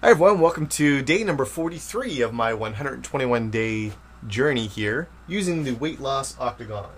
Hi everyone, welcome to day number 43 of my 121 day journey here using the weight loss Octagon.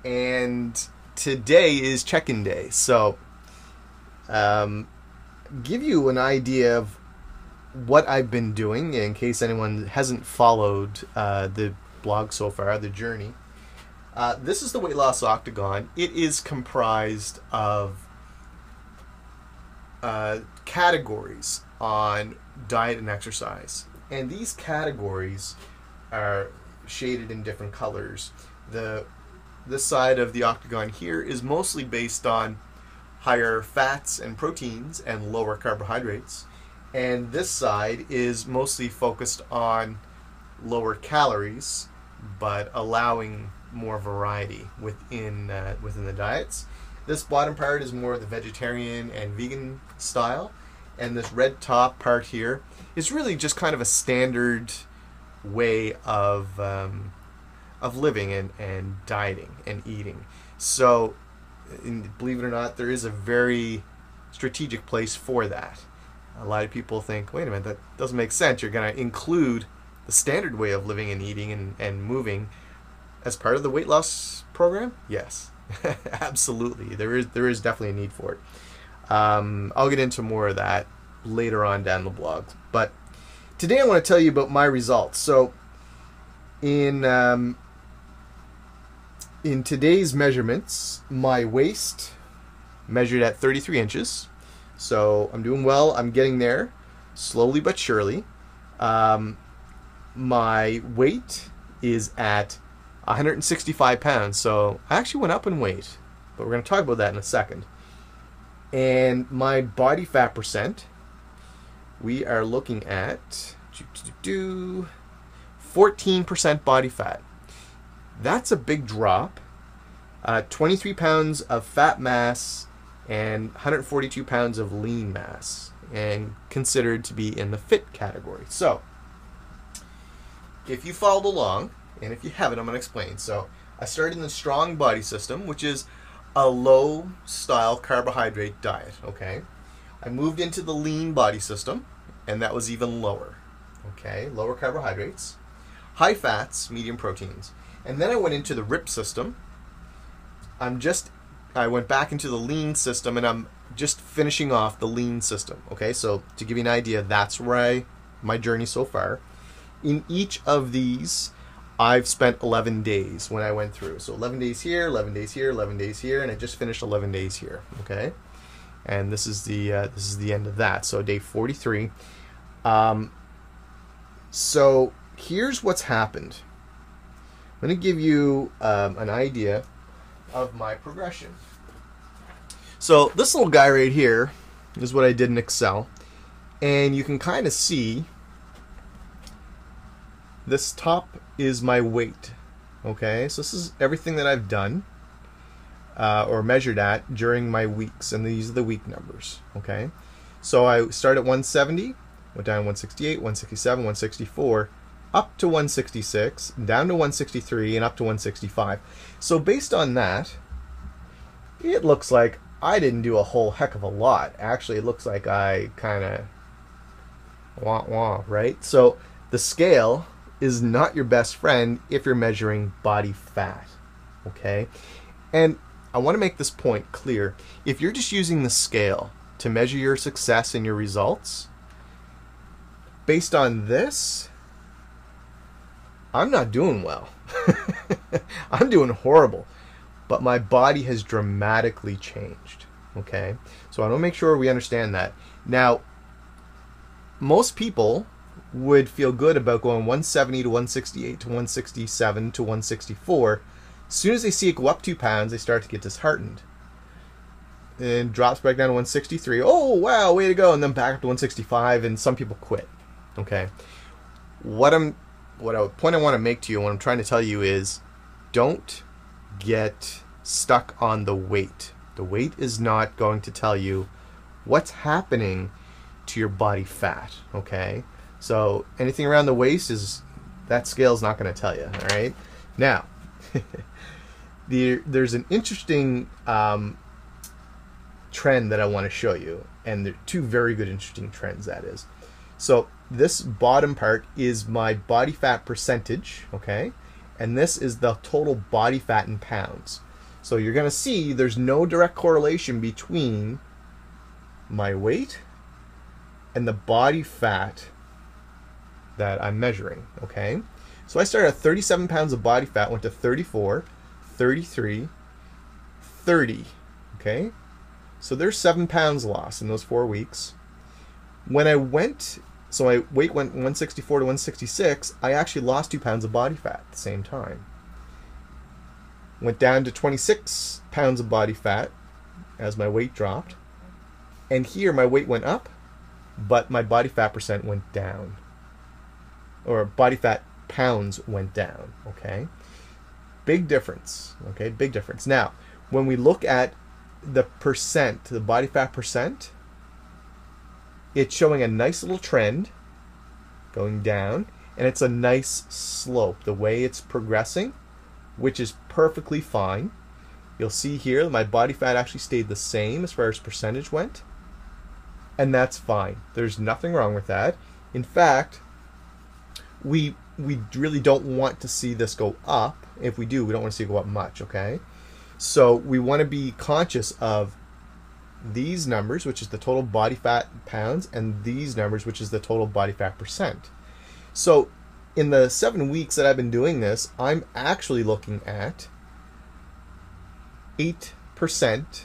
And today is check-in day, so give you an idea of what I've been doing in case anyone hasn't followed the blog so far, the journey. This is the weight loss Octagon. It is comprised of categories on diet and exercise, and these categories are shaded in different colors. This side of the Octagon here is mostly based on higher fats and proteins and lower carbohydrates, and this side is mostly focused on lower calories but allowing more variety within the diets. This bottom part is more of the vegetarian and vegan style, and this red top part here is really just kind of a standard way of living and dieting and eating. So, believe it or not, there is a very strategic place for that. A lot of people think, wait a minute, that doesn't make sense. You're going to include the standard way of living and eating and moving as part of the weight loss program? Yes. Absolutely, there is definitely a need for it. I'll get into more of that later on down the blog. But today I want to tell you about my results. So in today's measurements, my waist measured at 33 inches. So I'm doing well. I'm getting there, slowly but surely. My weight is at 165 pounds, so I actually went up in weight, but we're going to talk about that in a second. And my body fat percent, we are looking at 14% body fat. That's a big drop. 23 pounds of fat mass and 142 pounds of lean mass, and considered to be in the fit category. So if you followed along, and if you haven't, I'm going to explain. So I started in the strong body system, which is a low style carbohydrate diet. Okay, I moved into the lean body system, and that was even lower. Okay, lower carbohydrates, high fats, medium proteins. And then I went into the RIP system. I went back into the lean system, and I'm just finishing off the lean system. Okay, so to give you an idea, that's where my journey so far. In each of these, I've spent 11 days when I went through. So 11 days here, 11 days here, 11 days here, and I just finished 11 days here. Okay, and this is the end of that. So day 43. So here's what's happened. I'm going to give you an idea of my progression. So this little guy right here is what I did in Excel, and you can kind of see this top is my weight. Okay, so this is everything that I've done or measured at during my weeks, and these are the week numbers. Okay, so I started at 170, went down to 168, 167, 164, up to 166, down to 163, and up to 165. So based on that, it looks like I didn't do a whole heck of a lot. Actually, it looks like I kind of wah-wah, right? So the scale is not your best friend if you're measuring body fat. Okay, and I want to make this point clear. If you're just using the scale to measure your success and your results, based on this, I'm not doing well. I'm doing horrible, but my body has dramatically changed. Okay, so I want to make sure we understand that. Now, most people would feel good about going 170 to 168 to 167 to 164. As soon as they see it go up 2 pounds, they start to get disheartened. And drops back down to 163. Oh, wow, way to go. And then back up to 165, and some people quit. Okay. Point I want to make to you, and what I'm trying to tell you is, don't get stuck on the weight. The weight is not going to tell you what's happening to your body fat. Okay. So anything around the waist, that scale's not going to tell you. All right. Now, there's an interesting trend that I want to show you. And they're two very good, interesting trends, that is. So this bottom part is my body fat percentage, okay? And this is the total body fat in pounds. So you're going to see there's no direct correlation between my weight and the body fat that I'm measuring, okay? So I started at 37 pounds of body fat, went to 34, 33, 30, okay? So there's 7 pounds lost in those 4 weeks. When I went, so my weight went 164 to 166, I actually lost 2 pounds of body fat at the same time. Went down to 26 pounds of body fat as my weight dropped. And here my weight went up, but my body fat percent went down. Or body fat pounds went down, okay? Big difference, okay? Big difference. Now, when we look at the percent, the body fat percent, it's showing a nice little trend going down, and it's a nice slope, the way it's progressing, which is perfectly fine. You'll see here my body fat actually stayed the same as far as percentage went, and that's fine. There's nothing wrong with that. In fact, we really don't want to see this go up. If we do, we don't want to see it go up much, okay? So we want to be conscious of these numbers, which is the total body fat in pounds, and these numbers, which is the total body fat percent. So in the 7 weeks that I've been doing this, I'm actually looking at 8%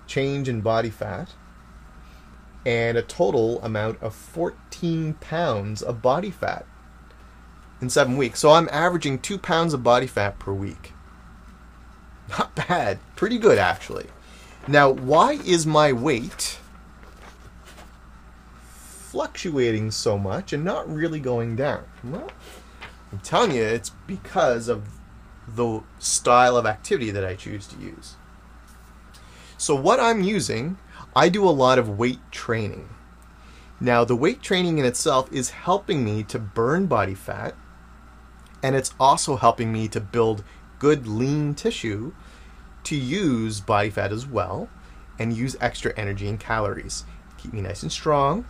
change in body fat and a total amount of 14 pounds of body fat in 7 weeks. So I'm averaging 2 pounds of body fat per week. Not bad. Pretty good, actually. Now, why is my weight fluctuating so much and not really going down? Well, I'm telling you, it's because of the style of activity that I choose to use. So what I'm using, I do a lot of weight training. Now, the weight training in itself is helping me to burn body fat, and it's also helping me to build good lean tissue to use body fat as well and use extra energy and calories. Keep me nice and strong,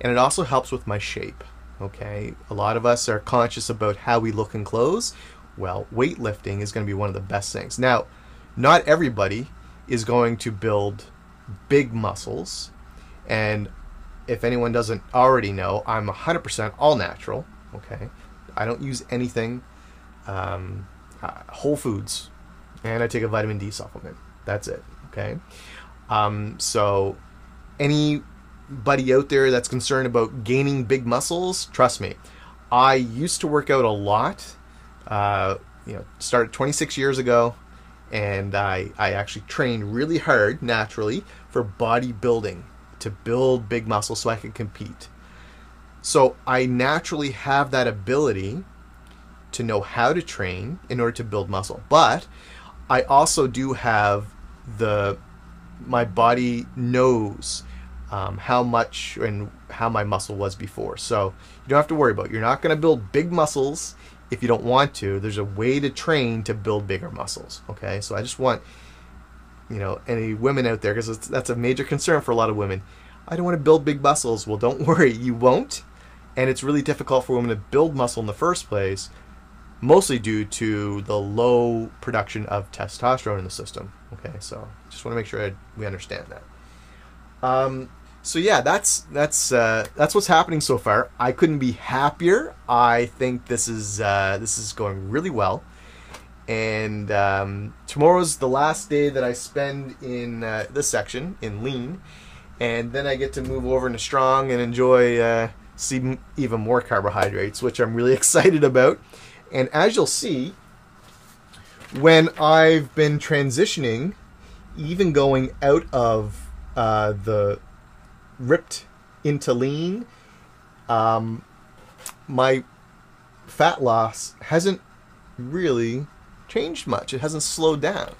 and it also helps with my shape, okay? A lot of us are conscious about how we look in clothes. Well, weightlifting is going to be one of the best things. Now, not everybody is going to build big muscles, and if anyone doesn't already know, I'm 100% all natural, okay? I don't use anything, whole foods, and I take a vitamin D supplement. That's it, okay? So anybody out there that's concerned about gaining big muscles, trust me, I used to work out a lot, started 26 years ago, and I actually trained really hard, naturally, for bodybuilding, to build big muscles so I could compete. So I naturally have that ability to know how to train in order to build muscle. But I also do have my body knows how much and how my muscle was before. So you don't have to worry about it. You're not going to build big muscles if you don't want to. There's a way to train to build bigger muscles, okay? So I just want, any women out there, because that's a major concern for a lot of women. I don't want to build big muscles. Well, don't worry, you won't. And it's really difficult for women to build muscle in the first place, mostly due to the low production of testosterone in the system, okay? So just want to make sure we understand that. So yeah, that's what's happening so far. I couldn't be happier. I think this is going really well, and tomorrow's the last day that I spend in this section in lean, and then I get to move over into strong and enjoy see even more carbohydrates, which I'm really excited about. And as you'll see, when I've been transitioning, even going out of the ripped into lean, my fat loss hasn't really changed much. It hasn't slowed down.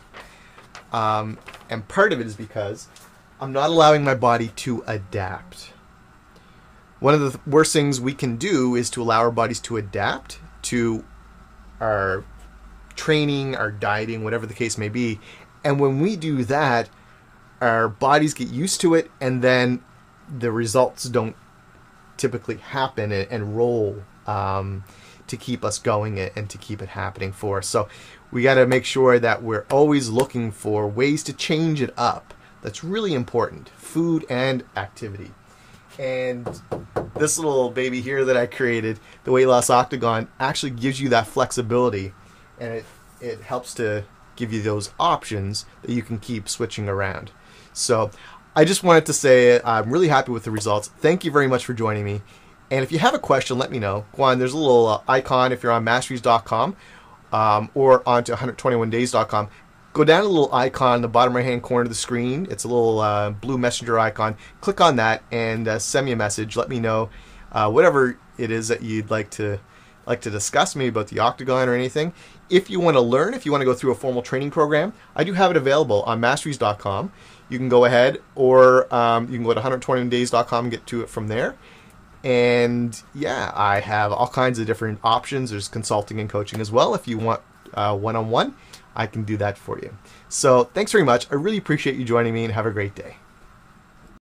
And part of it is because I'm not allowing my body to adapt. One of the worst things we can do is to allow our bodies to adapt to our training, our dieting, whatever the case may be. And when we do that, our bodies get used to it, and then the results don't typically happen and roll to keep us going and to keep it happening for us. So we got to make sure that we're always looking for ways to change it up. That's really important. Food and activity. And this little baby here that I created, the Weight Loss Octagon, actually gives you that flexibility, and it helps to give you those options that you can keep switching around. So I just wanted to say I'm really happy with the results. Thank you very much for joining me. And if you have a question, let me know. Go on, there's a little icon if you're on Masteries.com or onto 121days.com. Go down to the little icon in the bottom right-hand corner of the screen. It's a little blue messenger icon. Click on that and send me a message. Let me know whatever it is that you'd like to discuss, maybe about the Octagon or anything. If you want to learn, if you want to go through a formal training program, I do have it available on Masteries.com. You can go ahead, or you can go to 121days.com and get to it from there. And yeah, I have all kinds of different options. There's consulting and coaching as well. If you want one-on-one, I can do that for you. So thanks very much. I really appreciate you joining me, and have a great day.